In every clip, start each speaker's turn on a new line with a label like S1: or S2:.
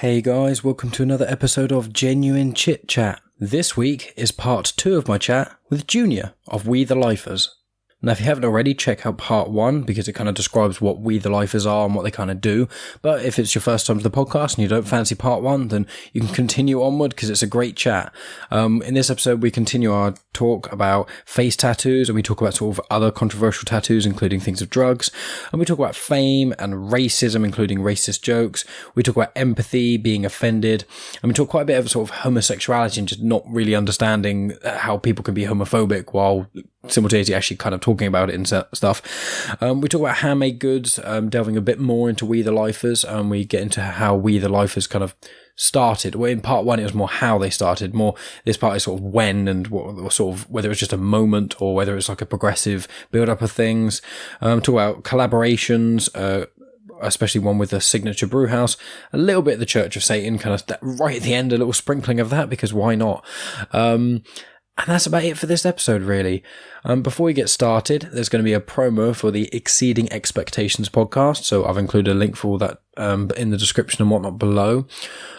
S1: Hey guys, welcome to another episode of Genuine Chit-Chat. This week is part 2 of my chat with Junior of We the Lifers. Now, if you haven't already, check out part 1 because it kind of describes what We the Lifers are and what they kind of do. But if it's your first time to the podcast and you don't fancy part 1, then you can continue onward because it's a great chat. In this episode, we continue our talk about face tattoos and we talk about sort of other controversial tattoos, including things of drugs. And we talk about fame and racism, including racist jokes. We talk about empathy, being offended. And we talk quite a bit of sort of homosexuality and just not really understanding how people can be homophobic while simultaneously actually kind of talking about it and stuff. We talk about handmade goods, delving a bit more into We the Lifers, and we get into how We the Lifers kind of started. Well, in part 1 it was more how they started, more this part is sort of when and what sort of whether it's just a moment or whether it's like a progressive build up of things. Talk about collaborations, especially one with the Signature Brew House, a little bit of the Church of Satan, kind of right at the end, a little sprinkling of that because why not? And that's about it for this episode, really. Before we get started, there's going to be a promo for the Exceeding Expectations podcast. So I've included a link for all that in the description and whatnot below.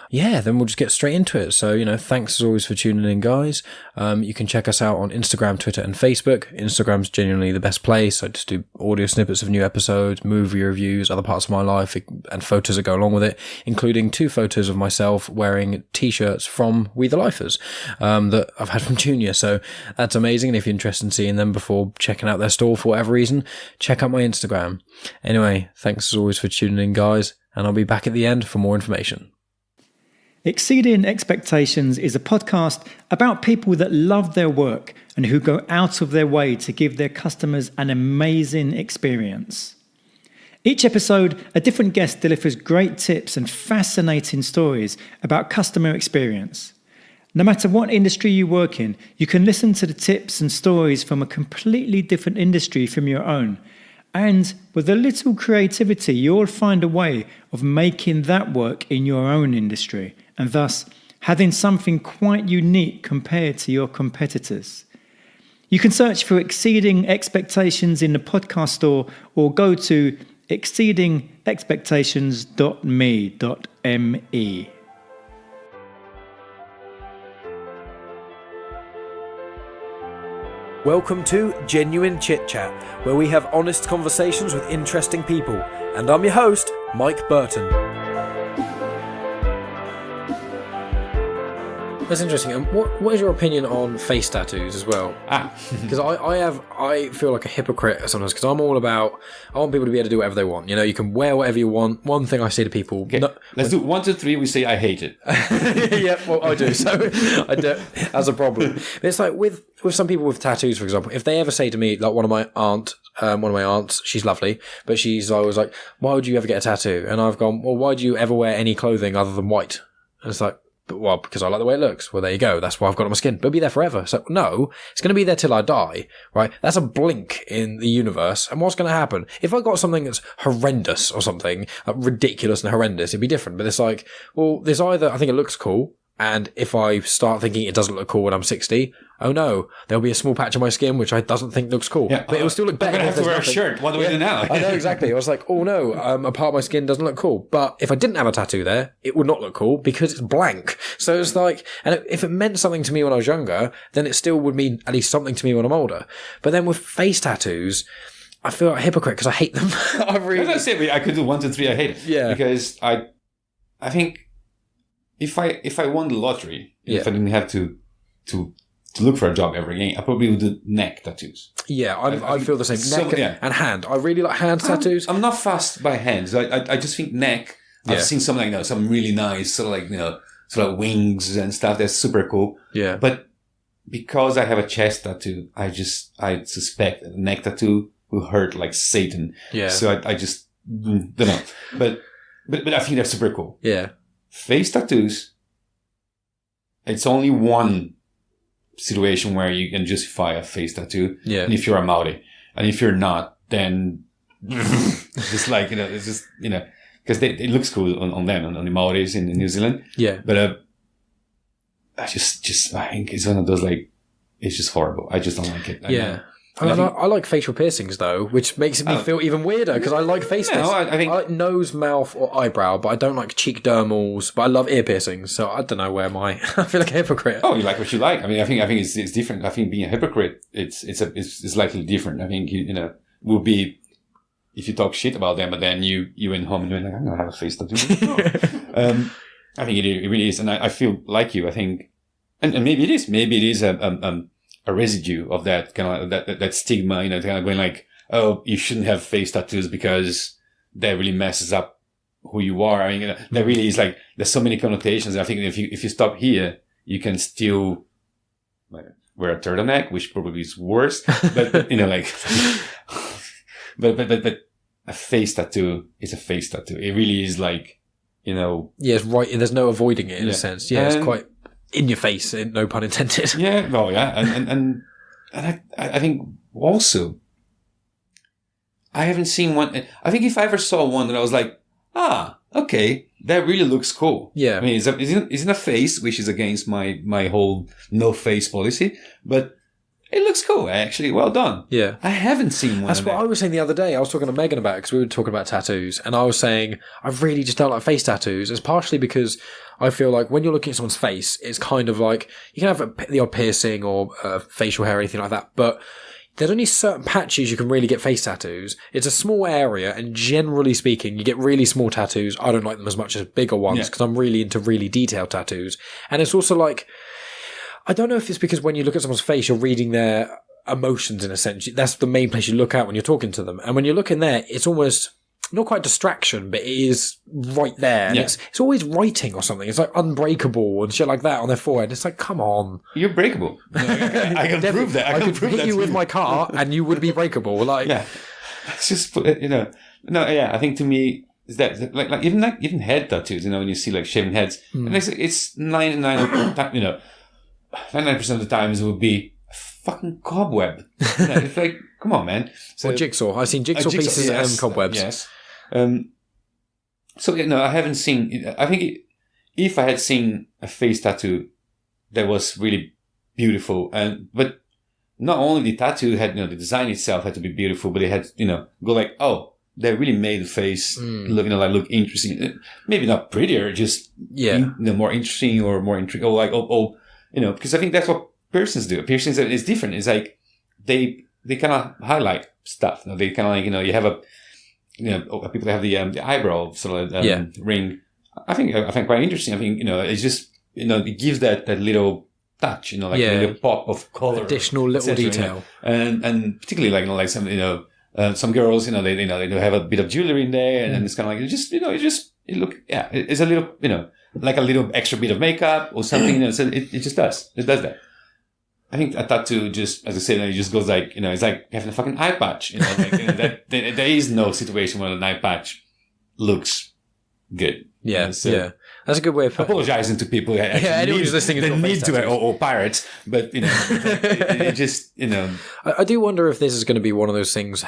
S1: Yeah, then we'll just get straight into it. So, thanks as always for tuning in, guys. You can check us out on Instagram, Twitter, and Facebook. Instagram's genuinely the best place. I just do audio snippets of new episodes, movie reviews, other parts of my life, and photos that go along with it, including 2 photos of myself wearing t-shirts from We the Lifers that I've had from Junior. So that's amazing. And if you're interested in seeing them before checking out their store for whatever reason, check out my Instagram. Anyway, thanks as always for tuning in, guys. And I'll be back at the end for more information.
S2: Exceeding Expectations is a podcast about people that love their work and who go out of their way to give their customers an amazing experience. Each episode, a different guest delivers great tips and fascinating stories about customer experience. No matter what industry you work in, you can listen to the tips and stories from a completely different industry from your own. And with a little creativity, you'll find a way of making that work in your own industry, and thus having something quite unique compared to your competitors. You can search for Exceeding Expectations in the podcast store or go to exceedingexpectations.me.
S1: Welcome to Genuine Chit-Chat, where we have honest conversations with interesting people. And I'm your host, Mike Burton. That's interesting. And what is your opinion on face tattoos as well? Because I feel like a hypocrite sometimes because I'm all about, I want people to be able to do whatever they want. You can wear whatever you want. One thing I say to people...
S3: Okay, let's do 1, 2, 3, we say I hate it.
S1: Yeah, well, I do. So I do. That's a problem. But it's like with some people with tattoos, for example, if they ever say to me, like one of my aunts, she's lovely, but she's always like, why would you ever get a tattoo? And I've gone, well, why do you ever wear any clothing other than white? And it's like, well, because I like the way it looks. Well, there you go. That's why I've got it on my skin. But it'll be there forever. So, no, it's going to be there till I die, right? That's a blink in the universe. And what's going to happen? If I got something that's horrendous or something, like ridiculous and horrendous, it'd be different. But it's like, well, there's either, I think it looks cool, and if I start thinking it doesn't look cool when I'm 60, oh no, there'll be a small patch on my skin which I doesn't think looks cool. Yeah, but it will still look better.
S3: I'm going to have to wear a shirt. What do we do now?
S1: I know, exactly. I was like, oh no, a part of my skin doesn't look cool. But if I didn't have a tattoo there, it would not look cool because it's blank. So it's like, and if it meant something to me when I was younger, then it still would mean at least something to me when I'm older. But then with face tattoos, I feel like a hypocrite because I hate them.
S3: As I say, I could do 1, 2, 3, I hate it.
S1: Yeah.
S3: Because I think if I won the lottery, if I didn't have to look for a job ever again, I probably would do neck tattoos.
S1: Yeah, I feel the same. Neck and hand. I really like hand tattoos.
S3: I'm not fast by hands. I just think neck. I've seen something some really nice, sort of wings and stuff. That's super cool.
S1: Yeah.
S3: But because I have a chest tattoo, I suspect a neck tattoo will hurt like Satan.
S1: Yeah.
S3: So I just don't know. But I think that's super cool.
S1: Yeah.
S3: Face tattoos, it's only one situation where you can justify a face tattoo.
S1: Yeah.
S3: And if you're a Maori. And if you're not, then just like, it's just, because it looks cool on them, on the Maoris in New Zealand.
S1: Yeah.
S3: But I think it's one of those, like, it's just horrible. I just don't like it.
S1: I like facial piercings though, which makes me feel even weirder because I like face piercings. I like nose, mouth, or eyebrow, but I don't like cheek dermals. But I love ear piercings, so I don't know where I feel like a hypocrite.
S3: Oh, you like what you like. I mean, I think it's different. I think being a hypocrite, it's slightly different. I think will be if you talk shit about them, but then you went home and you're like, I'm gonna have a face tattoo. I think it really is, and I feel like you. I think, and maybe it is. Maybe it is a residue of that kind of that stigma, kind of going like, oh, you shouldn't have face tattoos because that really messes up who you are. I mean, that really is like, there's so many connotations. I think if you stop here, you can still wear a turtleneck, which probably is worse, but but a face tattoo is a face tattoo. It really is like, Yeah,
S1: it's right. There's no avoiding it in a sense. Yeah, it's quite in your face, no pun intended.
S3: Yeah, well, yeah, and I think also I haven't seen one. I think if I ever saw one that I was like, okay, that really looks cool.
S1: Yeah,
S3: I mean, it's in a face, which is against my whole no face policy, but it looks cool, actually. Well done.
S1: Yeah.
S3: I haven't seen one.
S1: That's what I was saying the other day. I was talking to Megan about it because we were talking about tattoos, and I was saying I really just don't like face tattoos. It's partially because I feel like when you're looking at someone's face, it's kind of like you can have the odd piercing or facial hair or anything like that, but there's only certain patches you can really get face tattoos. It's a small area, and generally speaking, you get really small tattoos. I don't like them as much as bigger ones because I'm really into really detailed tattoos. And it's also like, I don't know if it's because when you look at someone's face, you're reading their emotions in a sense. That's the main place you look at when you're talking to them. And when you look in there, it's almost not quite distraction, but it is right there. And it's always writing or something. It's like unbreakable and shit like that on their forehead. It's like, come on.
S3: You're breakable. I can prove that.
S1: I could hit you with my car and you would be breakable. Like,
S3: yeah. It's just, No, yeah, I think to me, is that like even head tattoos, when you see like shaven heads, and it's 99%, 99% of the times it would be a fucking cobweb. It's like, come on, man.
S1: So, or jigsaw. I've seen jigsaw pieces and cobwebs.
S3: Yes. So I haven't seen. I think if I had seen a face tattoo that was really beautiful, but not only the tattoo had, the design itself had to be beautiful, but it had, go like, oh, they really made the face look interesting. Maybe not prettier, just more interesting or more intriguing. Or like because I think that's what piercings do. Piercings is different. It's like they kind of highlight stuff. They kind of like, you have people have the eyebrow sort of ring. I think quite interesting. I think it's just it gives that little touch. A little pop of color,
S1: additional little detail,
S3: and particularly like some some girls they do have a bit of jewelry in there, and then it's kind of like it's a little like a little extra bit of makeup or something. So it just does. It does that. I think a tattoo just, as I said, it just goes like, it's like having a fucking eye patch. There is no situation where an eye patch looks good.
S1: Yeah, that's a good way of putting it.
S3: Apologizing to people
S1: anyone who's listening
S3: they need to, or pirates, but it just
S1: I do wonder if this is going to be one of those things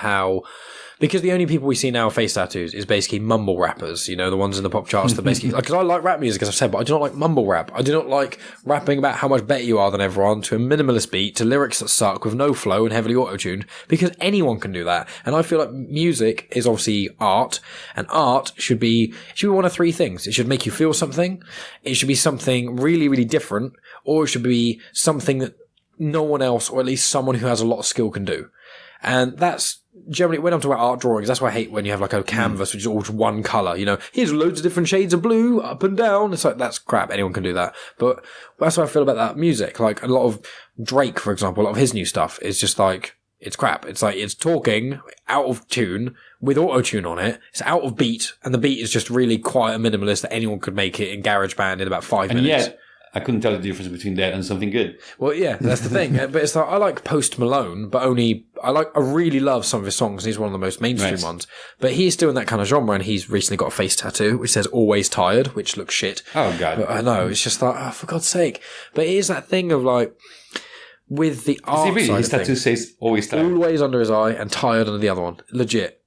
S1: because the only people we see now with face tattoos is basically mumble rappers, the ones in the pop charts that basically, because I like rap music, as I've said, but I do not like mumble rap. I do not like rapping about how much better you are than everyone to a minimalist beat, to lyrics that suck with no flow and heavily auto-tuned, because anyone can do that. And I feel like music is obviously art, and art should be one of three things. It should make you feel something, it should be something really, really different, or it should be something that no one else, or at least someone who has a lot of skill, can do. And that's generally, when I'm talking about art drawings, that's why I hate when you have like a canvas which is all one colour, here's loads of different shades of blue, up and down. It's like, that's crap, anyone can do that. But that's what I feel about that music. Like a lot of Drake, for example, a lot of his new stuff is just like, it's crap. It's like, it's talking out of tune with auto-tune on it. It's out of beat, and the beat is just really quite a minimalist that anyone could make it in GarageBand in about 5 minutes.
S3: Yet, I couldn't tell the difference between that and something good.
S1: Well, yeah, that's the thing. But it's like, I like Post Malone, but I really love some of his songs. He's one of the most mainstream ones. But he's still in that kind of genre, and he's recently got a face tattoo which says "Always Tired," which looks shit.
S3: Oh God!
S1: But I know, it's just like, for God's sake. But it is that thing of like, with the art side
S3: his tattoo says "Always Tired,"
S1: always under his eye, and tired under the other one. Legit.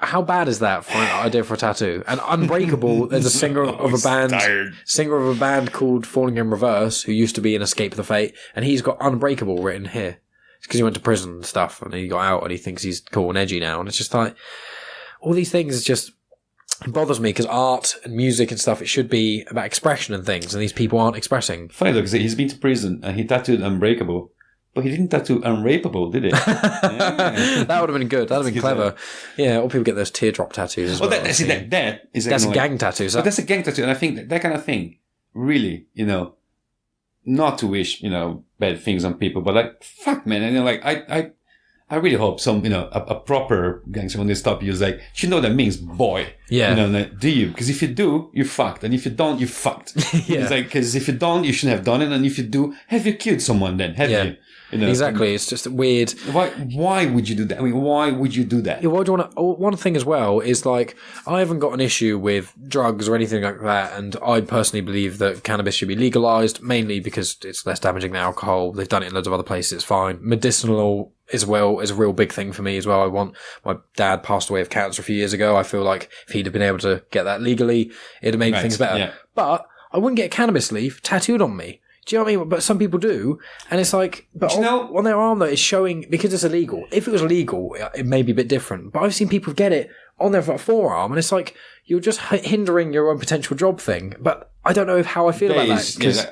S1: How bad is that for an idea for a tattoo? And Unbreakable, there's a singer of a band called Falling in Reverse, who used to be in Escape the Fate, and he's got Unbreakable written here. it's because he went to prison and stuff, and he got out, and he thinks he's cool and edgy now. And it's just like, all these things just bothers me, because art and music and stuff, it should be about expression and things, and these people aren't expressing.
S3: Funny though, because he's been to prison and he tattooed Unbreakable, but he didn't tattoo Unrapeable, did he? Yeah.
S1: That would have been good. That would have been clever. Yeah, all people get those teardrop tattoos as well.
S3: That is
S1: that's a gang tattoo.
S3: But that's a gang tattoo, and I think that kind of thing, really, not to wish, bad things on people, but like, fuck, man, and I really hope some, a proper gangster, when they stop you, is like, you know what that means, boy.
S1: Yeah.
S3: Do you? Because if you do, you're fucked. And if you don't, you're fucked.
S1: Yeah.
S3: It's like, because if you don't, you shouldn't have done it. And if you do, have you killed someone then? Have you?
S1: Exactly. It's just weird.
S3: Why would you do that? I mean, why would you do that?
S1: Yeah, why do you want to? One thing as well is, like, I haven't got an issue with drugs or anything like that, and I personally believe that cannabis should be legalized, mainly because it's less damaging than alcohol. They've done it in loads of other places. It's fine. Medicinal as well is a real big thing for me as well. My dad passed away of cancer a few years ago. I feel like if he'd have been able to get that legally, it'd have made things better. Yeah. But I wouldn't get a cannabis leaf tattooed on me. Do you know what I mean? But some people do, and it's like, but on their arm though, it's showing, because it's illegal. If it was legal, it may be a bit different. But I've seen people get it on their forearm, and it's like, you're just hindering your own potential job thing. But I don't know how I feel about that,
S3: because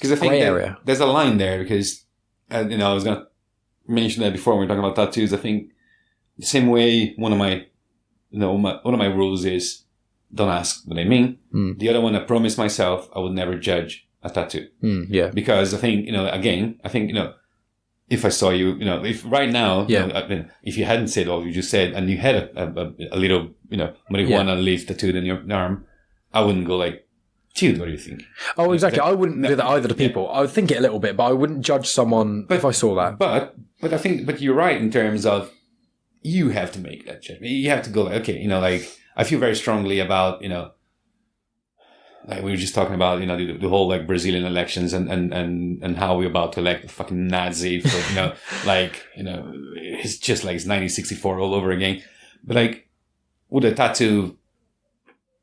S3: I think there's a line there, because I was going to mention that before when we were talking about tattoos. I think the same way one of my rules is, don't ask what I mean. The other one, I promise myself I would never judge a tattoo.
S1: Yeah.
S3: Because I think, if I saw you, if right now, if you hadn't said all you just said, and you had a little, marijuana leaf tattooed in your arm, I wouldn't go like, dude, what do you think?
S1: Oh, exactly. I wouldn't do that either to people. I would think it a little bit, but I wouldn't judge someone if I saw that.
S3: But I think, but you're right in terms of, you have to make that judgment. You have to go like, okay, I feel very strongly about, like we were just talking about, the whole like Brazilian elections and how we're about to elect a fucking Nazi for, it's just like it's 1964 all over again. But like, would a tattoo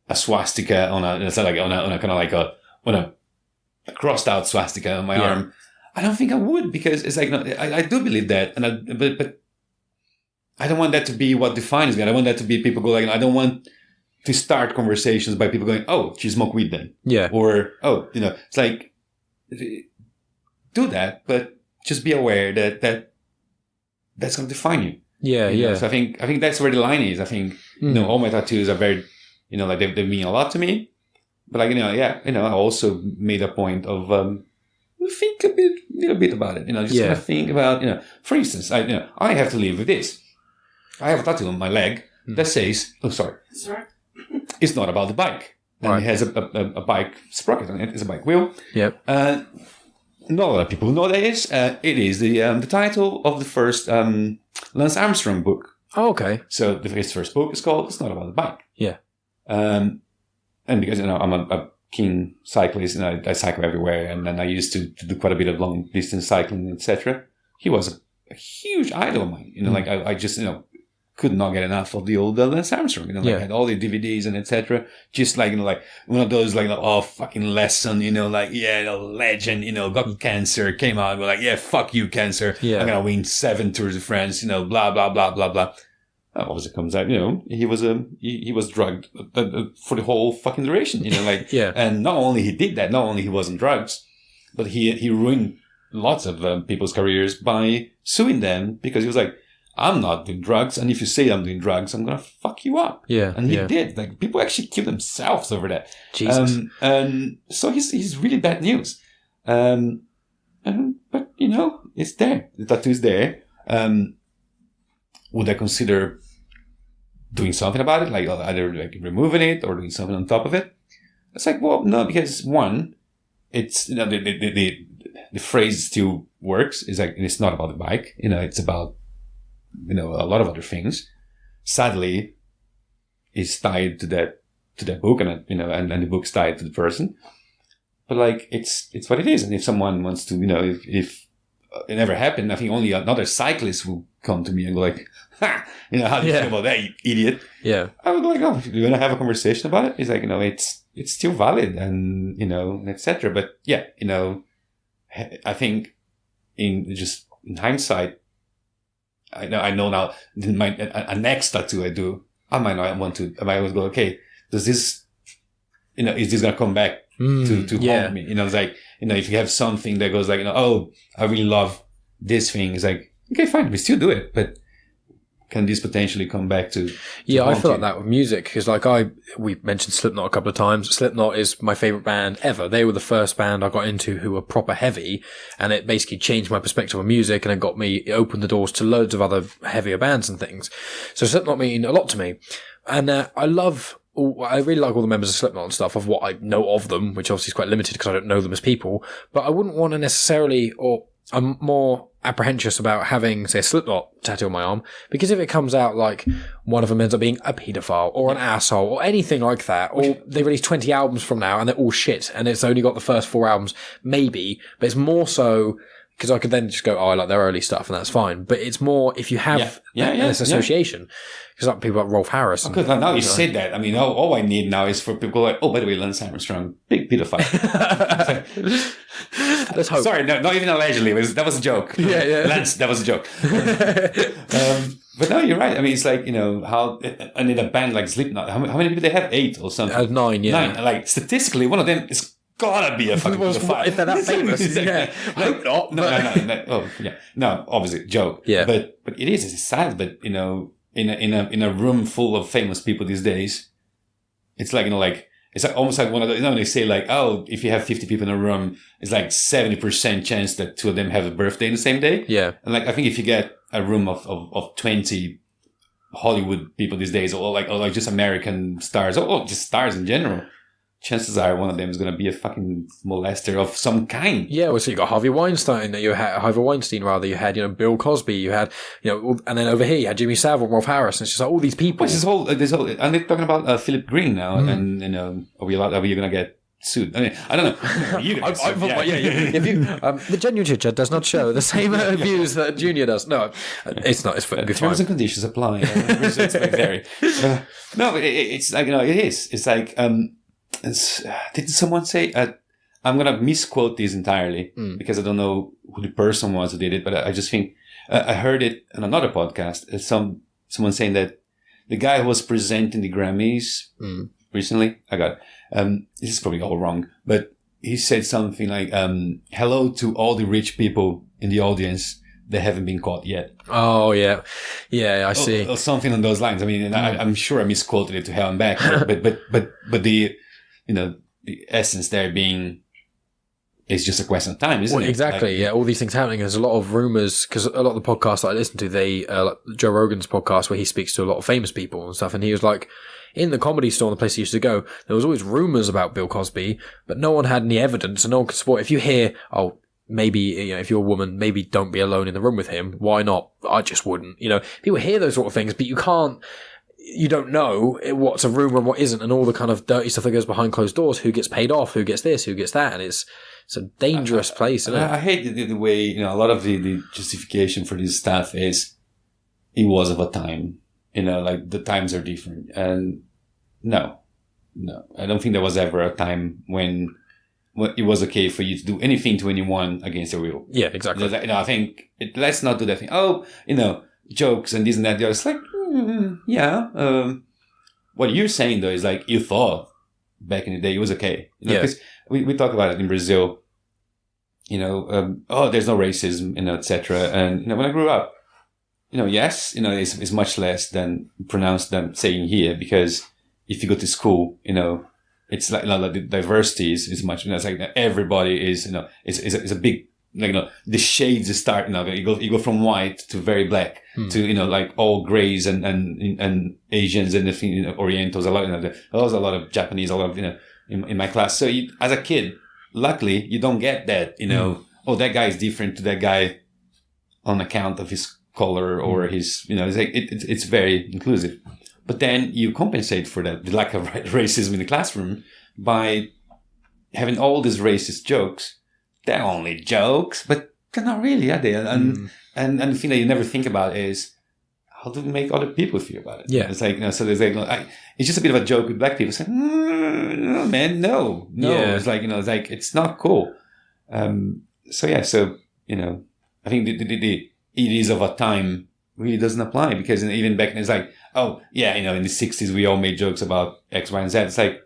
S3: a swastika on a kind of like a crossed out swastika on my arm? I don't think I would, because it's like, no, I do believe that, but I don't want that to be what defines me. I don't want that to be people go like, I don't want to start conversations by people going, oh, you smoke weed then. Yeah. Or, oh, it's like, do that, but just be aware that that's going to define you.
S1: Yeah, yeah.
S3: So I think that's where the line is. I think, all my tattoos are very, like they mean a lot to me. But like, I also made a point of, think a little bit about it. Just kind of think about, for instance, I have to live with this. I have a tattoo on my leg that says, sorry. It's not about the bike. And it has a bike sprocket on it. It's a bike wheel.
S1: Yep.
S3: Not a lot of people know that is. It is the title of the first Lance Armstrong book.
S1: Oh, okay.
S3: So his first book is called It's Not About the Bike.
S1: Yeah.
S3: And because I'm a keen cyclist and I cycle everywhere, and then I used to do quite a bit of long distance cycling, etc. He was a huge idol of mine. Like I just could not get enough of the old Lance Armstrong. I had all the DVDs and etc. Just like like one of those like fucking lesson. The legend. Got cancer, came out. We're like, fuck you, cancer. Yeah. I'm gonna win 7 Tours de France. Blah blah blah blah blah. Obviously, comes out. He was drugged for the whole fucking duration. And not only he did that, not only he was on drugs, but he ruined lots of people's careers by suing them, because he was like, I'm not doing drugs, and if you say I'm doing drugs, I'm gonna fuck you up. Yeah, and he did. Like, people actually killed themselves over that.
S1: Jesus.
S3: And so he's really bad news. But it's there. The tattoo's there. Would I consider doing something about it, like either like removing it or doing something on top of it? It's like, well, no, because one, it's the phrase still works. It's like, it's not about the bike. It's about a lot of other things. Sadly, is tied to that book, and and the book's tied to the person. But like, it's what it is. And if someone wants to, if it never happened, I think only another cyclist will come to me and go like, ha, how do you feel about that, you idiot?
S1: Yeah.
S3: I would go like, oh, you're gonna have a conversation about it. It's like, it's still valid, and etc. But yeah, I think in just in hindsight, I know now, a next tattoo I do, I might always go, okay, does this, is this going to come back to haunt me? It's like, if you have something that goes like, oh, I really love this thing. It's like, okay, fine, we still do it, but can this potentially come back to
S1: I feel like that with music, because we mentioned Slipknot a couple of times. Slipknot is my favorite band ever. They were the first band I got into who were proper heavy, and it basically changed my perspective on music, and it opened the doors to loads of other heavier bands and things. So Slipknot mean a lot to me, and I really like all the members of Slipknot and stuff, of what I know of them, which obviously is quite limited because I don't know them as people, but I wouldn't want to necessarily, or I'm more apprehensive about having, say, a Slipknot tattoo on my arm, because if it comes out like one of them ends up being a paedophile or an asshole or anything like that, or they release 20 albums from now and they're all shit and it's only got the first 4 albums, maybe, but it's more so because I could then just go, oh, I like their early stuff and that's fine. But it's more if you have this association. Because like people like Rolf Harris.
S3: Because now you said that. I mean, all I need now is for people like, oh, by the way, Lance Armstrong, big pedophile.
S1: Let's hope.
S3: Sorry, no, not even allegedly. That was a joke.
S1: Yeah.
S3: Lance, that was a joke. But no, you're right. I mean, it's like, how, and in a band like Slipknot, how many people they have? 8 or something?
S1: 9, yeah.
S3: 9. Like, statistically, one of them is gotta be a fucking pedophile.
S1: If they're that famous.
S3: Exactly.
S1: Hope not.
S3: No. Oh, yeah. No, obviously, joke.
S1: Yeah.
S3: But it is, it's sad, but, in a room full of famous people these days, it's like, it's like almost like one of those, they say like, oh, if you have 50 people in a room, it's like 70% chance that 2 of them have a birthday in the same day.
S1: Yeah.
S3: And like, I think if you get a room of 20 Hollywood people these days, or like just American stars, or just stars in general, chances are one of them is going to be a fucking molester of some kind.
S1: Yeah, well, so you got Harvey Weinstein, you had, Bill Cosby, you had, and then over here you had Jimmy Savile, Rolf Harris, and it's just like all these people.
S3: This whole, and they're talking about Philip Green now, and, are we going to get sued? I mean, I don't know. You guys,
S1: If you, the genuine Chit-Chat does not show the same views that Junior does. No, it's not. It's fine.
S3: Terms and conditions apply. Results may vary. No, it's like, it is. It's like, did someone say, I'm going to misquote this entirely because I don't know who the person was who did it, but I just think I heard it on another podcast. Someone saying that the guy who was presenting the Grammys recently, this is probably all wrong, but he said something like, hello to all the rich people in the audience that haven't been caught yet.
S1: Oh, yeah. Yeah, I see.
S3: Or something on those lines. I mean, I'm sure I misquoted it to hell and back, but the essence there being, it's just a question of time, isn't it?
S1: Exactly. All these things happening. There's a lot of rumors, because a lot of the podcasts that I listen to, like Joe Rogan's podcast where he speaks to a lot of famous people and stuff. And he was like, in the Comedy Store, the place he used to go, there was always rumors about Bill Cosby, but no one had any evidence and no one could support. If you hear, oh, maybe, if you're a woman, maybe don't be alone in the room with him. Why not? I just wouldn't. People hear those sort of things, but you don't know what's a rumor and what isn't, and all the kind of dirty stuff that goes behind closed doors. Who gets paid off? Who gets this? Who gets that? And it's a dangerous place, isn't it?
S3: I hate the way, a lot of the justification for this stuff is it was of a time, like the times are different. And no, I don't think there was ever a time when it was okay for you to do anything to anyone against their will.
S1: Yeah, exactly.
S3: I think let's not do that thing. Oh, jokes and this and that. It's like, what you're saying though is like, you thought back in the day it was okay. Because we talk about it in Brazil, there's no racism, etc. And, when I grew up, yes, it's much less than pronounced than saying here, because if you go to school, it's like, the diversity is much, it's like everybody is, it's a big, the shades start, you go from white to very black to, like all grays and Asians and the Orientals, a lot, there was a lot of Japanese, a lot of, in my class. So as a kid, luckily you don't get that, oh, that guy is different to that guy on account of his color or his, it's like, it's very inclusive. But then you compensate for that, the lack of racism in the classroom, by having all these racist jokes. They're only jokes, but they're not really, are they? And the thing that you never think about is, how do we make other people feel about it?
S1: Yeah.
S3: It's like, so there's like, it's just a bit of a joke with black people saying, no, man, no. Yeah. It's like, it's like, it's not cool. I think the it is of a time really doesn't apply, because even back then it's like, oh yeah, in the 60s we all made jokes about X, Y, and Z. It's like,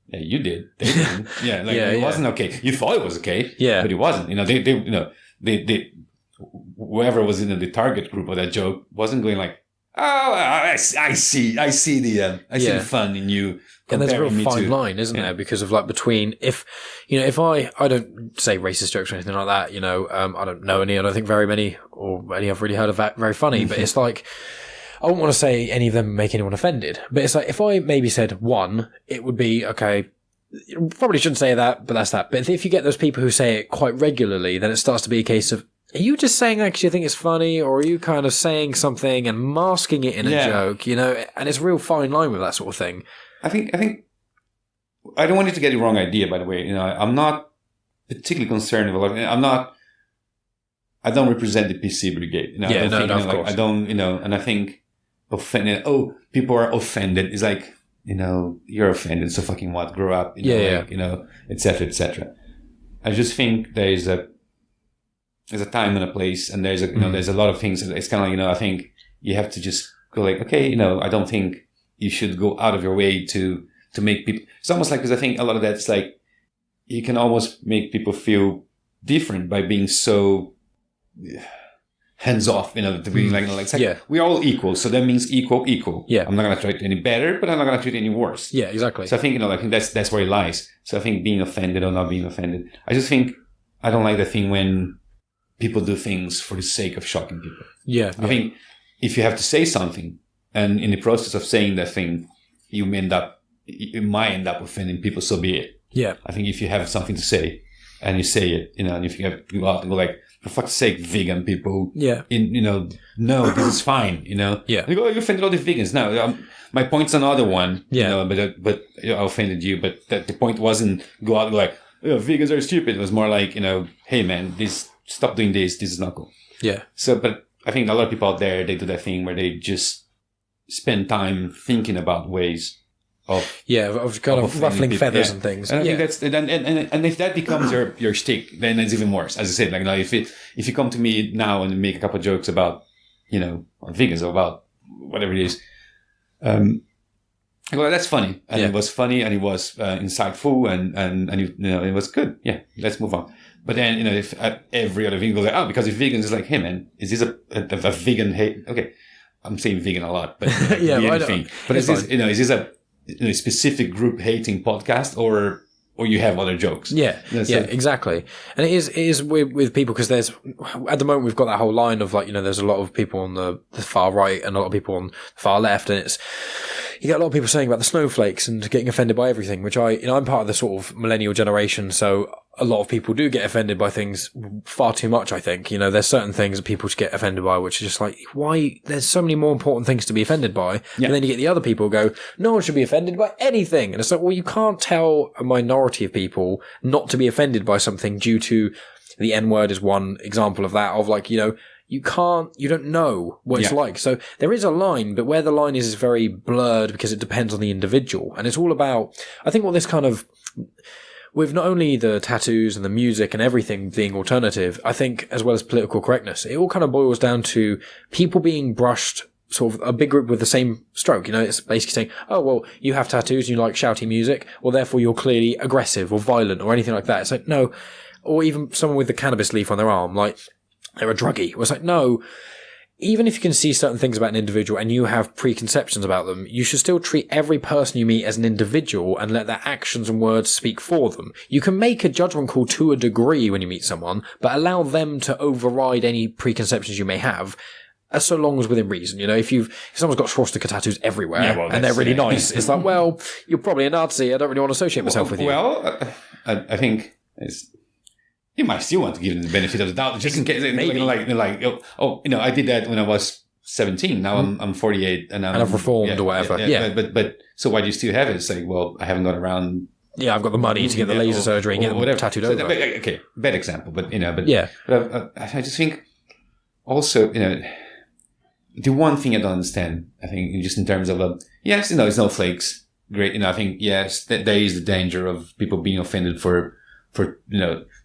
S3: yeah, you did. They didn't. Yeah, like it wasn't okay. You thought it was okay, but it wasn't. They whoever was in the target group of that joke wasn't going like, oh, I see the fun in you.
S1: And there's a real fine line, isn't there? Because of like between if I don't say racist jokes or anything like that, I don't know any, I don't think very many or any I've really heard of that very funny, but it's like, I wouldn't want to say any of them make anyone offended, but it's like if I maybe said one, it would be okay. You probably shouldn't say that, but that's that. But if you get those people who say it quite regularly, then it starts to be a case of, are you just saying that because you think it's funny, or are you kind of saying something and masking it in a joke? And it's a real fine line with that sort of thing.
S3: I think I don't want you to get the wrong idea. By the way, I'm not particularly concerned about. I don't represent the PC brigade. Of course. I don't. And I think offended. Oh, people are offended. It's like, you're offended. So fucking what? Grow up. Et cetera, et cetera. I just think there's a time and a place, and there's a lot of things. It's kind of like, I think you have to just go like, okay, I don't think you should go out of your way to make people. It's almost like, because I think a lot of that's like, you can almost make people feel different by being so hands off, to be we're all equal, so that means equal. Yeah, I'm not gonna treat any better, but I'm not gonna treat any worse.
S1: Yeah, exactly.
S3: So I think I think that's where it lies. So I think being offended or not being offended, I just think I don't like the thing when people do things for the sake of shocking people.
S1: Yeah,
S3: I think if you have to say something, and in the process of saying that thing, you might end up offending people, so be it.
S1: Yeah. I
S3: think if you have something to say and you say it, and if you have to go out and go like, for fuck's sake, vegan people. Yeah. No, this is fine, Yeah. You go, you offended all the vegans. No, my point's another one. Yeah. But I offended you. But the point wasn't go out and go like, vegans are stupid. It was more like, hey man, stop doing this. This is not cool. Yeah. So, but I think a lot of people out there, they do that thing where they just spend time thinking about ways of
S1: kind of ruffling people. Feathers and things.
S3: And I think that's and if that becomes your shtick, then it's even worse. As I said, like if you come to me now and make a couple of jokes about on vegans or about whatever it is, well, that's funny, and it was funny, and it was insightful, and it was good. Yeah, let's move on. But then if every other vegan goes like, because if vegans is like, hey man, is this a vegan hate? Okay, I'm saying vegan a lot, but anything. But is this is this a specific group hating podcast, or you have other jokes? Yeah,
S1: exactly. And it is with people, because there's at the moment we've got that whole line of like there's a lot of people on the far right and a lot of people on the far left, and you get a lot of people saying about the snowflakes and getting offended by everything, which I'm part of the sort of millennial generation, so a lot of people do get offended by things far too much, I think. There's certain things that people get offended by, which are just like, why? There's so many more important things to be offended by. Yeah. And then you get the other people who go, no one should be offended by anything. And it's like, well, you can't tell a minority of people not to be offended by something due to the N-word is one example of that, of like, you don't know what it's like. So there is a line, but where the line is very blurred because it depends on the individual. And it's all about, I think what this kind of, with not only the tattoos and the music and everything being alternative, I think as well as political correctness, it all kind of boils down to people being brushed sort of a big group with the same stroke. It's basically saying, oh, well, you have tattoos and you like shouty music, well, therefore you're clearly aggressive or violent or anything like that. It's like, no. Or even someone with the cannabis leaf on their arm, like they're a druggie. It's like, no. Even if you can see certain things about an individual and you have preconceptions about them, you should still treat every person you meet as an individual and let their actions and words speak for them. You can make a judgment call to a degree when you meet someone, but allow them to override any preconceptions you may have, so long as within reason. If someone's got swastika tattoos everywhere and they're really nice, it's like, well, you're probably a Nazi. I don't really want to associate myself with you.
S3: Well, I think you might still want to give them the benefit of the doubt, just in case. Maybe. I did that when I was 17. Now I'm 48, and
S1: I've reformed or whatever.
S3: But so why do you still have it? It's like, well, I haven't got around.
S1: Yeah, I've got the money to get the laser surgery and get them tattooed over.
S3: Okay, bad example, but I just think also the one thing I don't understand, I think, just in terms of yes, it's snowflakes, great. I think yes, there is the danger of people being offended for for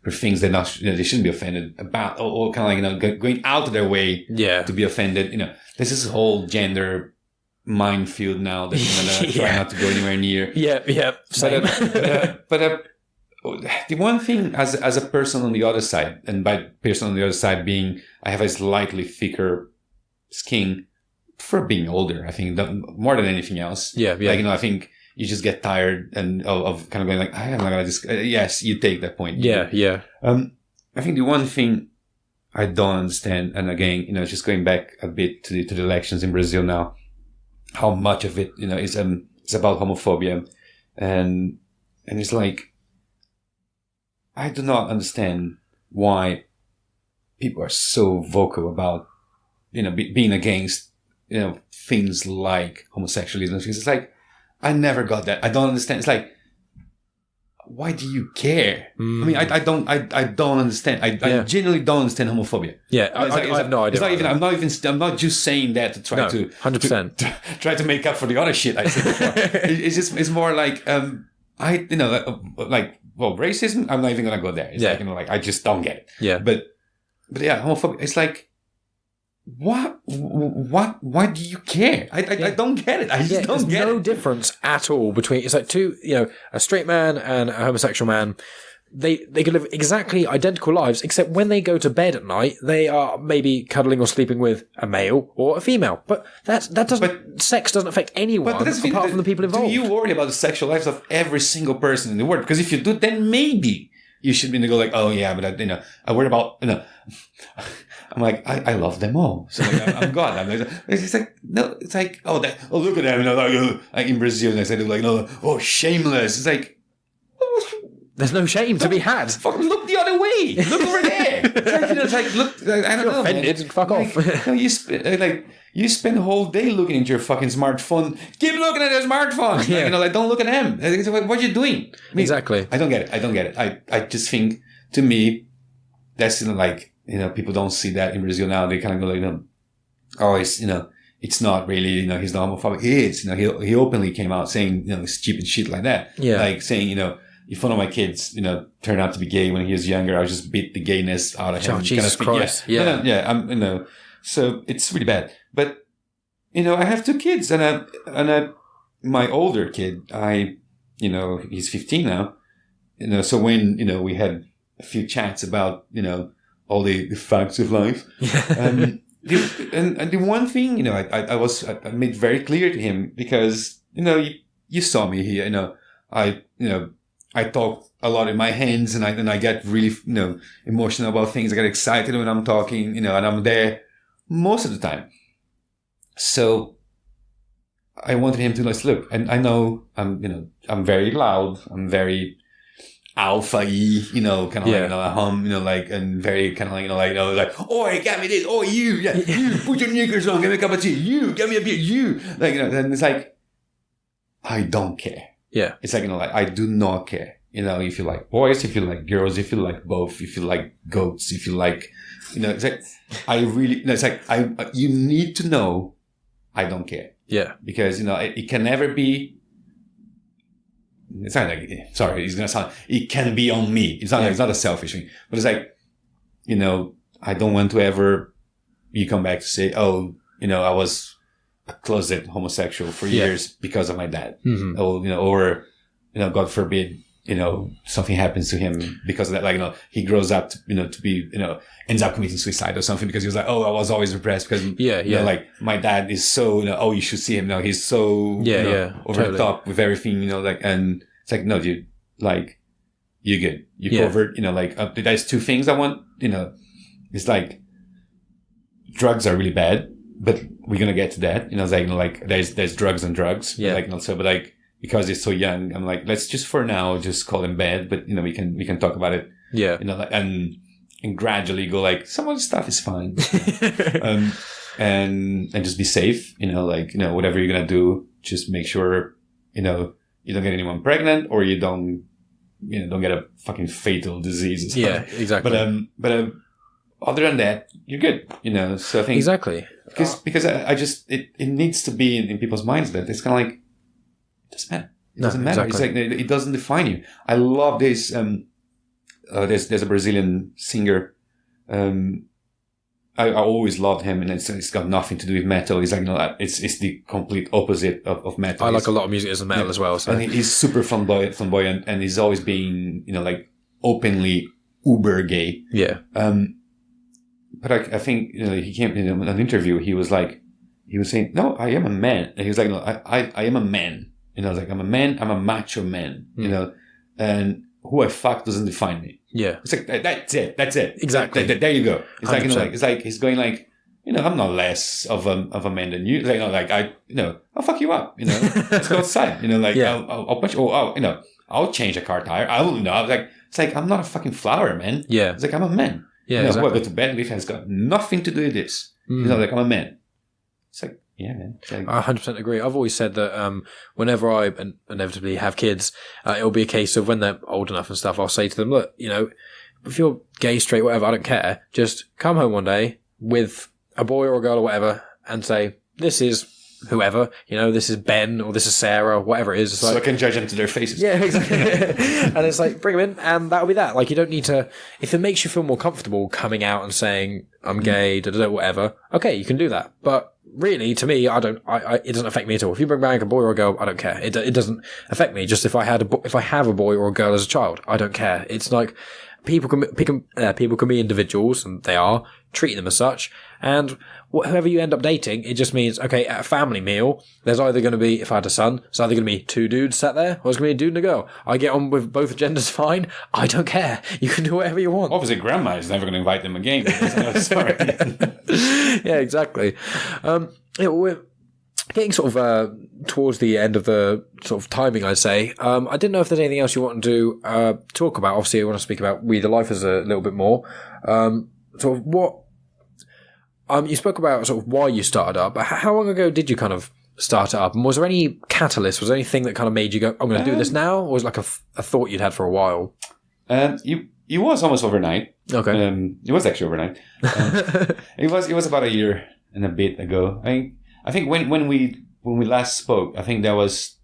S3: things that they shouldn't be offended about, or kind of like, going out of their way to be offended. There's this whole gender minefield now that I try not to go anywhere near.
S1: Yeah. Same.
S3: But the one thing as a person on the other side, and by person on the other side being, I have a slightly thicker skin for being older, I think, more than anything else.
S1: Yeah.
S3: Like, I think you just get tired and of kind of going like, I'm not gonna just, yes, you take that point.
S1: Yeah.
S3: I think the one thing I don't understand, and again, just going back a bit to the elections in Brazil now, how much of it, is about homophobia, and it's like, I do not understand why people are so vocal about, being against, things like homosexualism. It's like, I never got that. I don't understand. It's like, why do you care? I mean, I don't understand. I genuinely don't understand homophobia.
S1: Yeah, I have no idea.
S3: It's not I'm not just saying that to try to
S1: 100%.
S3: try to make up for the other shit I said before. It's more like, racism, I'm not even going to go there. It's like, I just don't get it.
S1: Yeah.
S3: But yeah, homophobia, it's like, why do you care? I don't get it. I just don't get it.
S1: There's no difference at all between, it's like two, a straight man and a homosexual man. They could live exactly identical lives, except when they go to bed at night, they are maybe cuddling or sleeping with a male or a female. But sex doesn't affect anyone apart from the people involved.
S3: Do you worry about the sexual lives of every single person in the world? Because if you do, then maybe you should go like, oh yeah, but I worry about, I'm like, I love them all. So I'm God. It's like, no, it's like, look at them. Like in Brazil, they say, like, no, shameless. It's like,
S1: there's no shame to be had.
S3: Fucking look the other way. Look over there. It's like, look, I don't know.
S1: Offended, man. Fuck off.
S3: You spend the whole day looking into your fucking smartphone. Keep looking at your smartphone.
S1: Yeah.
S3: Don't look at him. What are you doing? I mean,
S1: exactly.
S3: I don't get it. I just think, to me, that's people don't see that in Brazil now. They kind of go like, it's not really, he's not homophobic. He is, he openly came out saying, stupid shit like that.
S1: Yeah.
S3: Like saying, if one of my kids, turned out to be gay when he was younger, I'll just beat the gayness out of him.
S1: Oh, Jesus Christ.
S3: Yeah. Yeah. So it's really bad. But, I have two kids and my older kid, he's 15 now. So when, we had a few chats about, all the facts of life. And the one thing, I made very clear to him because, you saw me here, I talk a lot in my hands and I get really, emotional about things. I get excited when I'm talking, and I'm there most of the time. So I wanted him to look, and I know I'm very loud. I'm very alpha-y, kind of and very kind of like, oh, you got me this. Oh, you put your knickers on, give me a cup of tea. You, get me a beer. You, and it's like, I don't care.
S1: Yeah.
S3: It's like, I do not care. If you like boys, if you like girls, if you like both, if you like goats, if you like, it's like, it's like, you need to know I don't care.
S1: Yeah.
S3: Because, it can never be, it's not like, sorry, it's going to sound, it can be on me. It's not a selfish thing, but it's like, I don't want to ever, you come back to say, oh, I was a closet homosexual for years because of my dad.
S1: Mm-hmm.
S3: Or, God forbid, something happens to him because of that. He grows up, to be, ends up committing suicide or something because he was like, oh, I was always repressed because, like my dad is so, oh, you should see him now. He's so, over the top with everything, and it's like, no, dude, you're good. You're covered, there's two things I want, it's like drugs are really bad, but we're going to get to that. There's drugs and drugs.
S1: Yeah.
S3: Because he's so young, I'm like, let's just for now just call him bad, but we can talk about it.
S1: Yeah.
S3: And gradually go some of the stuff is fine. And just be safe, whatever you're gonna do, just make sure, you don't get anyone pregnant or you don't get a fucking fatal disease or something.
S1: Yeah, exactly.
S3: But other than that, you're good, so I think.
S1: Exactly.
S3: Because I just, it needs to be in people's minds that it's kind of like, it doesn't matter. It doesn't matter. Exactly. It's like, it doesn't define you. I love this, there's a Brazilian singer. I always loved him, and it's got nothing to do with metal. He's like, it's the complete opposite of metal.
S1: I like a lot of music as metal as well. So.
S3: And he's super flamboyant, and he's always being, like openly uber gay.
S1: Yeah.
S3: But I think, he came in an interview. He was saying, no, I am a man. And he was like, no, I am a man. I was like, I'm a man. I'm a macho man. And who I fuck doesn't define me.
S1: Yeah.
S3: It's like, that's it.
S1: Exactly.
S3: There you go. It's
S1: 100%.
S3: like, it's like, he's going like, I'm not less of a man than you. I'll fuck you up, let's go outside, I'll punch, I'll change a car tire. It's like, I'm not a fucking flower, man.
S1: Yeah.
S3: It's like, I'm a man.
S1: Yeah.
S3: Who I go to bed with has got nothing to do with this. Like, I'm a man. It's like, yeah, man. Like,
S1: I 100% agree. I've always said that whenever I inevitably have kids, it'll be a case of when they're old enough and stuff, I'll say to them, look, if you're gay, straight, whatever, I don't care. Just come home one day with a boy or a girl or whatever and say, this is whoever, this is Ben or this is Sarah, whatever it is. It's
S3: so I can judge them to their faces.
S1: Yeah, exactly. And it's like, bring them in and that'll be that. Like, you don't need to, if it makes you feel more comfortable coming out and saying, I'm gay, whatever, okay, you can do that. But really, to me, it doesn't affect me at all. If you bring back a boy or a girl, I don't care. It doesn't affect me. Just if I have a boy or a girl as a child, I don't care. It's like, people can be individuals, and they are. Treat them as such, and whoever you end up dating, it just means, okay, at a family meal, there's either going to be, if I had a son, it's either going to be two dudes sat there, or it's going to be a dude and a girl. I get on with both genders fine. I don't care. You can do whatever you want.
S3: Obviously, grandma is never going to invite them again. Sorry.
S1: Yeah, exactly. We're getting sort of towards the end of the sort of timing, I'd say. I didn't know if there's anything else you want to talk about. Obviously, I want to speak about We the Lifers a little bit more. Sort of what you spoke about, sort of why you started up. How long ago did you kind of start it up? And was there any catalyst? Was there anything that kind of made you go, I'm going to do this now? Or was it like a thought you'd had for a while?
S3: It was almost overnight.
S1: Okay.
S3: It was actually overnight. It was about a year and a bit ago. I think when we last spoke, I think that's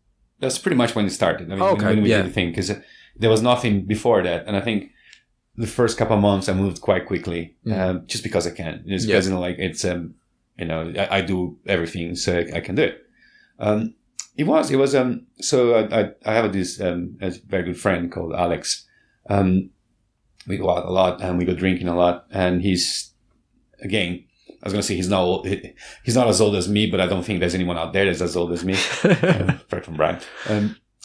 S3: pretty much when it started. I mean, when we did the thing, because there was nothing before that. And I think the first couple of months I moved quite quickly, just because I can. It's because it's I do everything so I can do it. It was so I have this a very good friend called Alex. We go out a lot and we go drinking a lot, and he's, again, I was going to say he's not as old as me, but I don't think there's anyone out there that's as old as me, apart from Brian.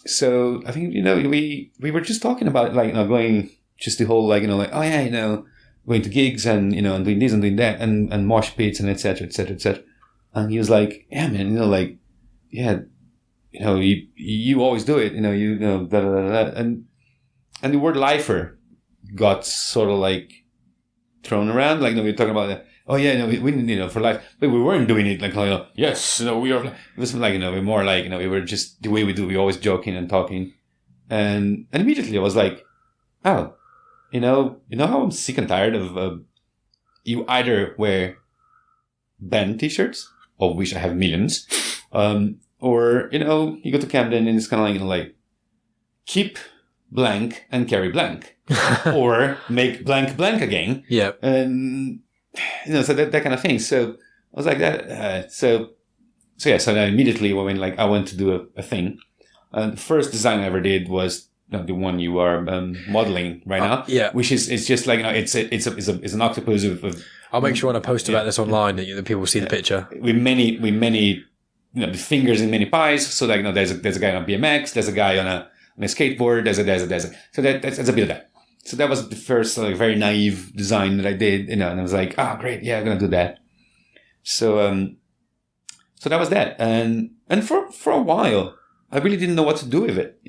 S3: So I think, we were just talking about going, just the whole going to gigs and, and doing this and doing that and mosh pits and et cetera, et cetera, et cetera. And he was like, yeah, man, you always do it, da, da, da, da. And the word lifer got sort of thrown around. We were talking about, we for life, but we weren't doing it yes, we are. It was we're more we were just the way we do. We always joking and talking, and immediately I was like, oh, how I'm sick and tired of you either wear band t-shirts, of which I have millions, or you go to Camden and it's kind of keep blank and carry blank, or make blank blank again.
S1: Yeah,
S3: and so that kind of thing. So I was like that. So then immediately I went to do a thing. And the first design I ever did was the one you are modeling right now.
S1: Yeah,
S3: which is it's just it's an octopus of
S1: I'll make sure when I post about this online that people see the picture
S3: with many the fingers in many pies. So there's a guy on a BMX, there's a guy on a skateboard, there's a so that's a bit of that. So that was the first very naive design that I did, and I was like, great, yeah, I'm gonna do that. So so that was that, and for a while I really didn't know what to do with it,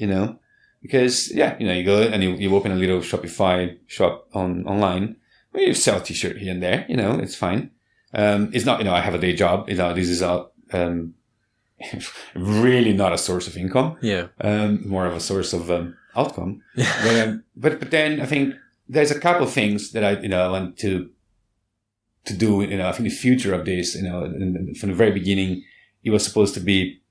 S3: because you go and you open a little Shopify shop online where you sell a t-shirt here and there, it's fine. It's not, I have a day job, this is really not a source of income. Yeah. More of a source of outcome. But then I think there's a couple of things that I want to do. I think the future of this, from the very beginning, it was supposed to be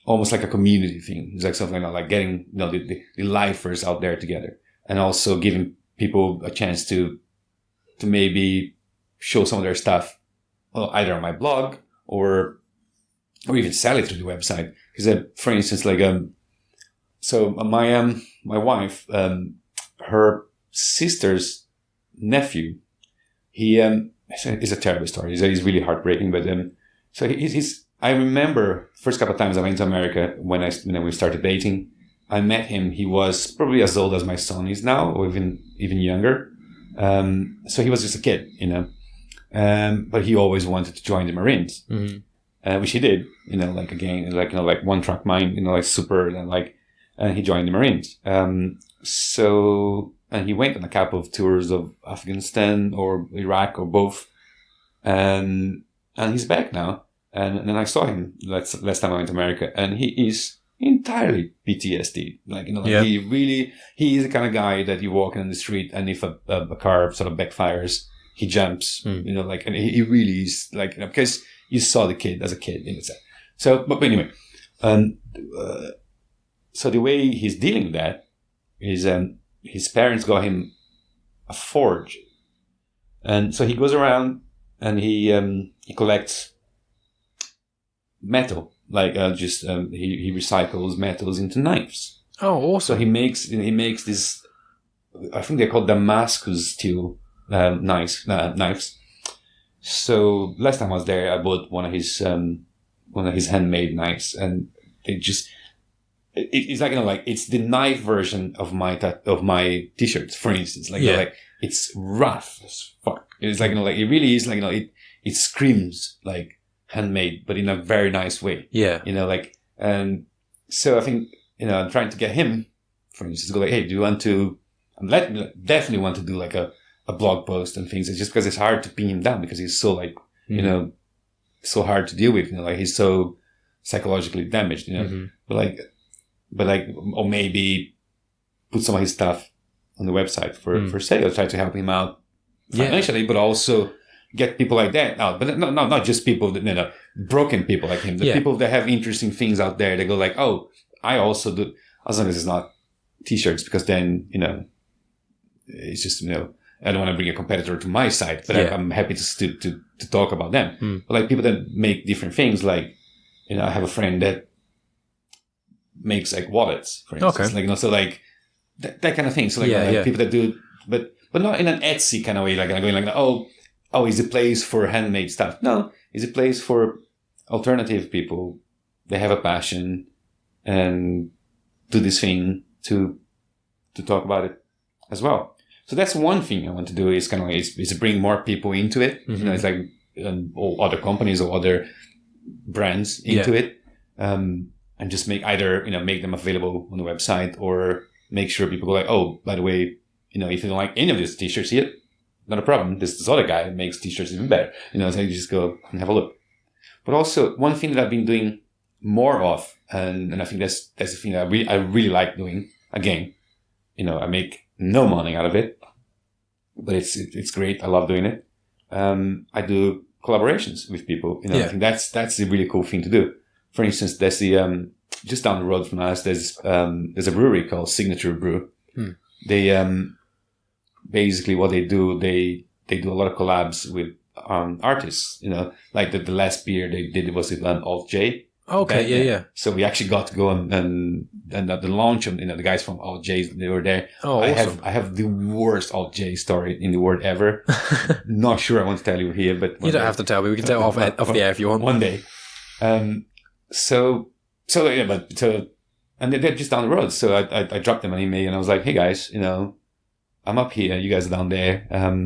S3: almost like a community thing. It's something like getting the lifers out there together, and also giving people a chance to maybe show some of their stuff, either on my blog or even sell it through the website. Because, for instance, like, so my wife, her sister's nephew, it's a terrible story. He's really heartbreaking, but so he's. I remember first couple of times I went to America when we started dating. I met him. He was probably as old as my son is now, or even younger. So he was just a kid, but he always wanted to join the Marines, which he did, like again, like one track mind, like super, and he joined the Marines. And he went on a couple of tours of Afghanistan or Iraq or both, and he's back now. And then I saw him last time I went to America, and he is entirely PTSD. He is the kind of guy that you walk in the street, and if a car sort of backfires, he jumps, and he really is because you saw the kid as a kid, So, but anyway, so the way he's dealing with that is, his parents got him a forge, and so he goes around and he collects metal, he recycles metals into knives.
S1: Oh, awesome!
S3: So he makes this. I think they're called Damascus steel knives. So last time I was there, I bought one of his handmade knives, and it's it's the knife version of my t-shirts, for instance. It's rough as fuck. It's it really is it screams like handmade, but in a very nice way.
S1: Yeah.
S3: And so I think, I'm trying to get him, for instance, to go hey, do you want to, definitely want to do a blog post and things. It's just because it's hard to pin him down because he's so so hard to deal with, he's so psychologically damaged, or maybe put some of his stuff on the website for sale, try to help him out financially, but also get people like that out, but not just people that broken people like him. The people that have interesting things out there. They go oh, I also do, as long as it's not t-shirts, because then it's just I don't want to bring a competitor to my site, but I'm happy to talk about them. But people that make different things, I have a friend that makes wallets, for instance.
S1: Okay.
S3: So that kind of thing. So people that do, but not in an Etsy kind of way, going oh, is a place for handmade stuff. No, it's a place for alternative people. They have a passion and do this thing to talk about it as well. So that's one thing I want to do is is to bring more people into it. It's or other companies or other brands into it. And just make either, make them available on the website, or make sure people go oh, by the way, if you don't like any of these t-shirts here, not a problem. This other guy makes t-shirts even better. So you just go and have a look. But also one thing that I've been doing more of, and I think that's the thing that I really like doing. Again, I make no money out of it, but it's great. I love doing it. I do collaborations with people. I think that's a really cool thing to do. For instance, there's the just down the road from us, there's a brewery called Signature Brew. They basically what they do, they do a lot of collabs with artists. The last beer they did was with Alt J.
S1: Okay, yeah.
S3: So we actually got to go and at the launch of the guys from Alt J, they were there.
S1: Oh, awesome.
S3: I have the worst Alt J story in the world ever. Not sure I want to tell you here, but
S1: you don't have to tell me. We can tell off the air if you want.
S3: One day. And they're just down the road. So I dropped them an email and I was like, hey guys, I'm up here, you guys are down there. How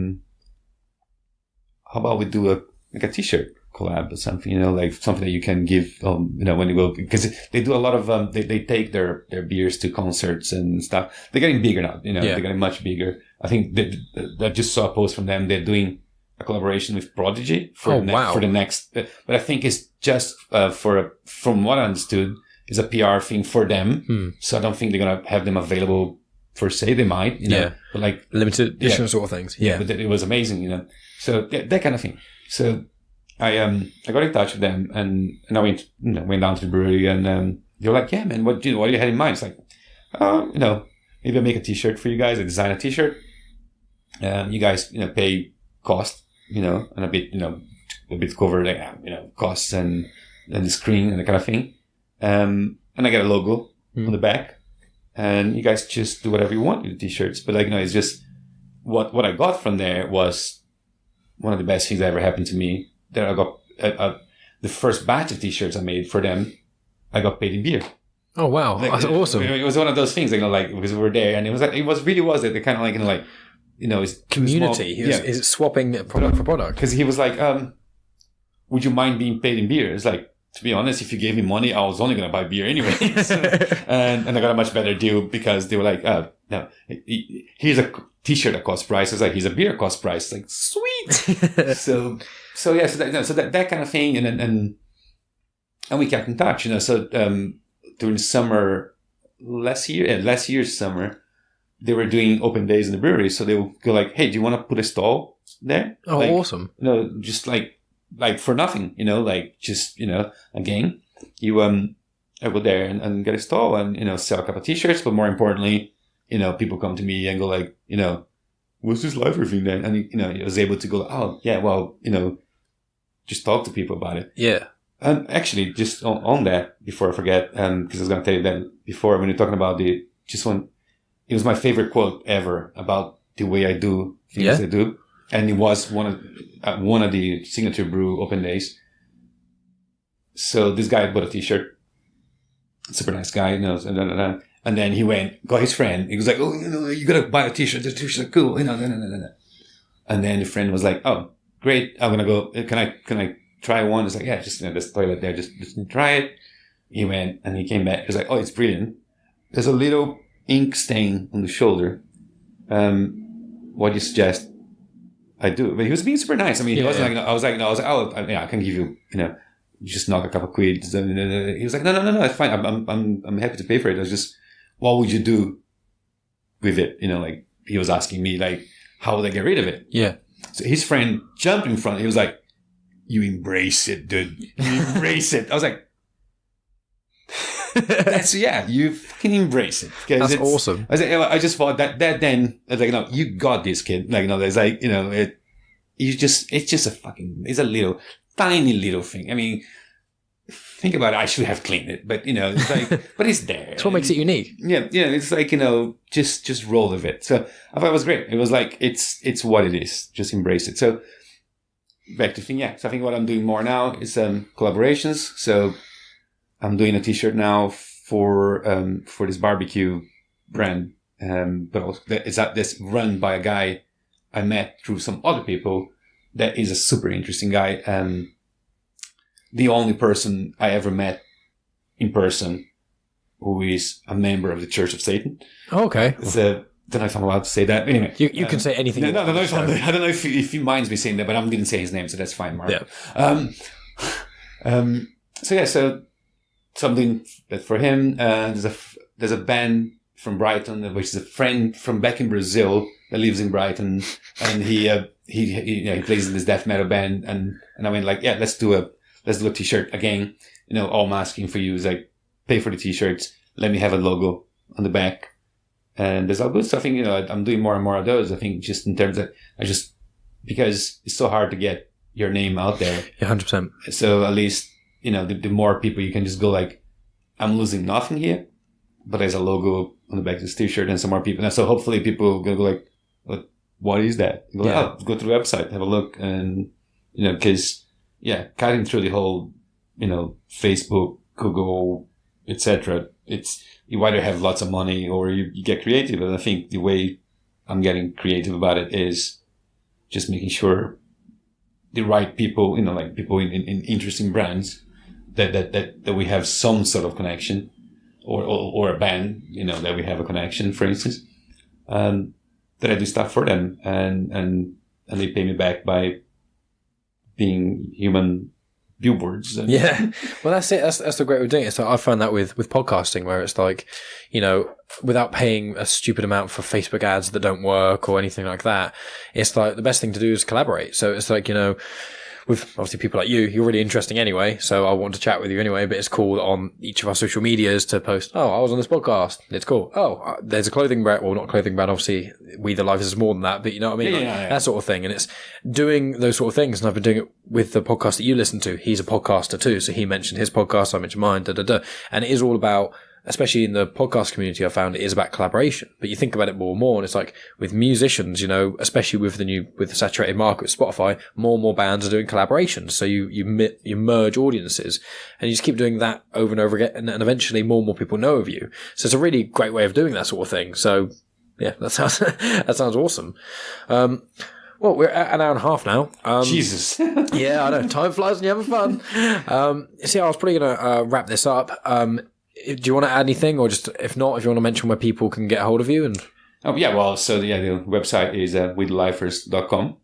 S3: about we do a t-shirt collab or something, something that you can give, when you go, because they do a lot of, they take their beers to concerts and stuff. They're getting bigger now, they're getting much bigger. I think I just saw a post from them. They're doing a collaboration with Prodigy for the next, but I think it's just, from what I understood, is a PR thing for them. So I don't think they're going to have them available for say. They might, but
S1: limited edition sort of things. Yeah.
S3: But it was amazing, so that kind of thing. So I got in touch with them and I went down to the brewery and they were like, yeah, man, what do you have in mind? It's like, maybe I make a t-shirt for you guys. I design a t-shirt You guys, pay cost, and a bit cover costs and the screen and that kind of thing. And I get a logo on the back, and you guys just do whatever you want with the t-shirts. But it's just what I got from there was one of the best things that ever happened to me. That I got the first batch of t-shirts I made for them, I got paid in beer.
S1: Oh wow, that's awesome!
S3: It was one of those things, because we were there, and it was the kind of it's
S1: community. He's swapping product for product.
S3: Because he was like, would you mind being paid in beer? It's like, to be honest, if you gave me money, I was only going to buy beer anyway. and I got a much better deal because they were like, no, here's a t-shirt at cost price. I was like, here's a beer at cost price. Like, sweet. so that kind of thing. And we kept in touch, during summer, last year's summer, they were doing open days in the brewery. So they would go like, hey, do you want to put a stall there?
S1: Oh, awesome.
S3: Just like for nothing, again, you, I go there and get a stall and, sell a couple of t-shirts. But more importantly, people come to me and go like, what's this lifer thing then? And, I was able to go, oh yeah, well, just talk to people about it.
S1: Yeah.
S3: And actually, just on that, before I forget, because I was going to tell you that before, when you're talking about it was my favorite quote ever about the way I do things I do. And it was one of the Signature Brew open days. So this guy bought a t-shirt, super nice guy, and then he got his friend. He was like, oh, you got to buy a t-shirt. This t-shirt are cool, And then the friend was like, oh, great. I'm going to go. Can I try one? It's like, yeah, just, there's a toilet there. Just try it. He went and he came back. He was like, oh, it's brilliant. There's a little ink stain on the shoulder. What do you suggest I do? But he was being super nice. I mean, he wasn't like, I was like, oh, yeah, I can give you, just knock a couple of quid. He was like, no, it's fine. I'm happy to pay for it. I was just, what would you do with it? Like he was asking me, like, how would I get rid of it?
S1: Yeah.
S3: So his friend jumped in front. He was like, you embrace it, dude. You embrace it. I was like, you can embrace it.
S1: That's awesome.
S3: I just thought that then, I was like, no, you got this, kid. Like, there's like, it's a little, tiny little thing. I mean, think about it. I should have cleaned it, but it's like, but it's there.
S1: It's what makes it unique.
S3: Yeah. It's like, just roll with it. So I thought it was great. It was like, it's what it is. Just embrace it. So back to thing. Yeah. So I think what I'm doing more now is, collaborations. So I'm doing a t-shirt now for this barbecue brand. But also that's run by a guy I met through some other people that is a super interesting guy. The only person I ever met in person who is a member of the Church of Satan.
S1: Oh, okay.
S3: Don't know if I'm allowed to say that. Anyway,
S1: you can say anything.
S3: I don't know if he minds me saying that, but I didn't say his name, so that's fine, Mark.
S1: Yeah.
S3: So something that for him. There's a band from Brighton, which is a friend from back in Brazil that lives in Brighton, and he plays in this death metal band, and I went like, yeah, let's do a t-shirt again. All I'm asking for you is like, pay for the t-shirts. Let me have a logo on the back. And there's all good stuff. I think, I'm doing more and more of those. I think just in terms of, because it's so hard to get your name out there.
S1: Yeah, 100%.
S3: So at least, the more people you can just go like, I'm losing nothing here, but there's a logo on the back of this t-shirt and some more people. And so hopefully people will go like, what is that? You go, go to the website, have a look. And, cause cutting through the whole, Facebook, Google, etc. You either have lots of money or you get creative. And I think the way I'm getting creative about it is just making sure the right people, like people in interesting brands that we have some sort of connection or a band, that we have a connection, for instance, that I do stuff for them and they pay me back by being human billboards.
S1: Yeah. Well, that's it. That's the great way of doing it. So I find that with podcasting, where it's like, without paying a stupid amount for Facebook ads that don't work or anything like that, it's like the best thing to do is collaborate. So it's like, with obviously people like you're really interesting anyway, so I want to chat with you anyway, but it's cool on each of our social medias to post, oh, I was on this podcast. It's cool. Oh, there's a clothing brand. Well, not clothing brand, obviously. We the Life is more than that, but you know what I mean? That sort of thing. And it's doing those sort of things. And I've been doing it with the podcast that you listen to. He's a podcaster too. So he mentioned his podcast, I mentioned mine, And it is all about, especially in the podcast community, I found it is about collaboration. But you think about it more and more, and it's like with musicians, you know, especially with the saturated market with Spotify, more and more bands are doing collaborations. So you merge audiences, and you just keep doing that over and over again, and eventually more and more people know of you. So it's a really great way of doing that sort of thing. So yeah, that sounds awesome. Well, we're at an hour and a half now.
S3: Jesus.
S1: Yeah, I know. Time flies when you're having fun. See, I was probably going to wrap this up. Do you want to add anything, or just, if not, if you want to mention where people can get a hold of you? And
S3: the website is withelifers.com.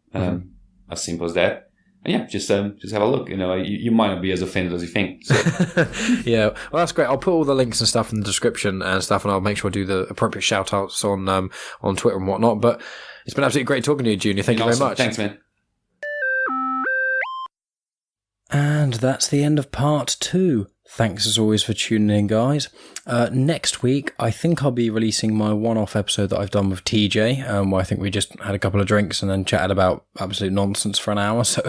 S3: As simple as that. And just have a look. You know, you might not be as offended as you think. So.
S1: Yeah, well, that's great. I'll put all the links and stuff in the description and stuff, and I'll make sure I do the appropriate shout outs on Twitter and whatnot. But it's been absolutely great talking to you, Junior. Thank you very much.
S3: Thanks, man.
S1: And that's the end of part 2. Thanks as always for tuning in, guys. Next week, I think I'll be releasing my one-off episode that I've done with TJ, where I think we just had a couple of drinks and then chatted about absolute nonsense for an hour. So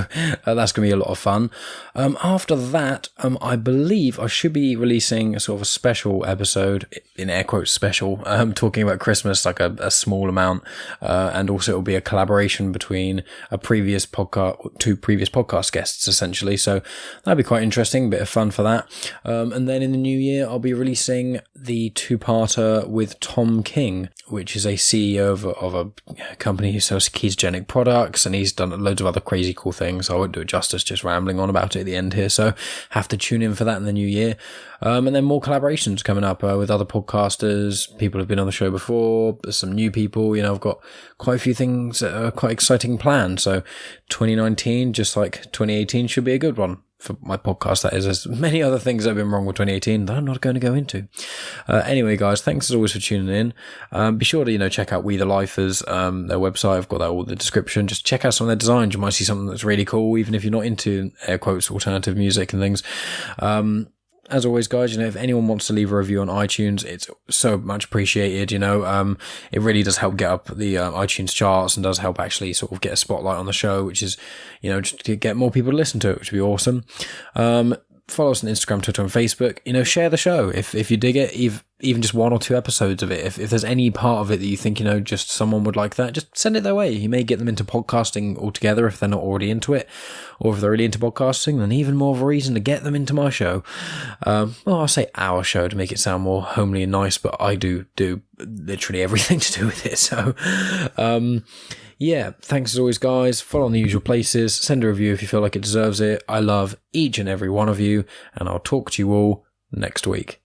S1: that's going to be a lot of fun. After that, I believe I should be releasing a sort of a special episode, in air quotes special, talking about Christmas, like a small amount. And also it'll be a collaboration between two previous podcast guests, essentially. So that'll be quite interesting, bit of fun for that. And then in the new year, I'll be releasing the 2-parter with Tom King, which is a CEO of a company who sells ketogenic products, and he's done loads of other crazy cool things. I won't do it justice just rambling on about it at the end here, so have to tune in for that in the new year. And then more collaborations coming up with other podcasters, people who've been on the show before, some new people. You know, I've got quite a few things that are quite exciting planned. So 2019, just like 2018, should be a good one. For my podcast, that is. There's many other things that have been wrong with 2018 that I'm not going to go into. Anyway, guys, thanks as always for tuning in. Be sure to, check out We the Lifers, their website. I've got that all in the description. Just check out some of their designs. You might see something that's really cool, even if you're not into, air quotes, alternative music and things. As always, guys, if anyone wants to leave a review on iTunes, it's so much appreciated. It really does help get up the iTunes charts, and does help actually sort of get a spotlight on the show, which is, just to get more people to listen to it, which would be awesome. Follow us on Instagram, Twitter, and Facebook. Share the show if you dig it, even just 1 or 2 episodes of it. If there's any part of it that you think, just someone would like that, just send it their way. You may get them into podcasting altogether if they're not already into it, or if they're really into podcasting, then even more of a reason to get them into my show. I'll say our show to make it sound more homely and nice, but I do literally everything to do with it. So, thanks as always, guys. Follow on the usual places. Send a review if you feel like it deserves it. I love each and every one of you, and I'll talk to you all next week.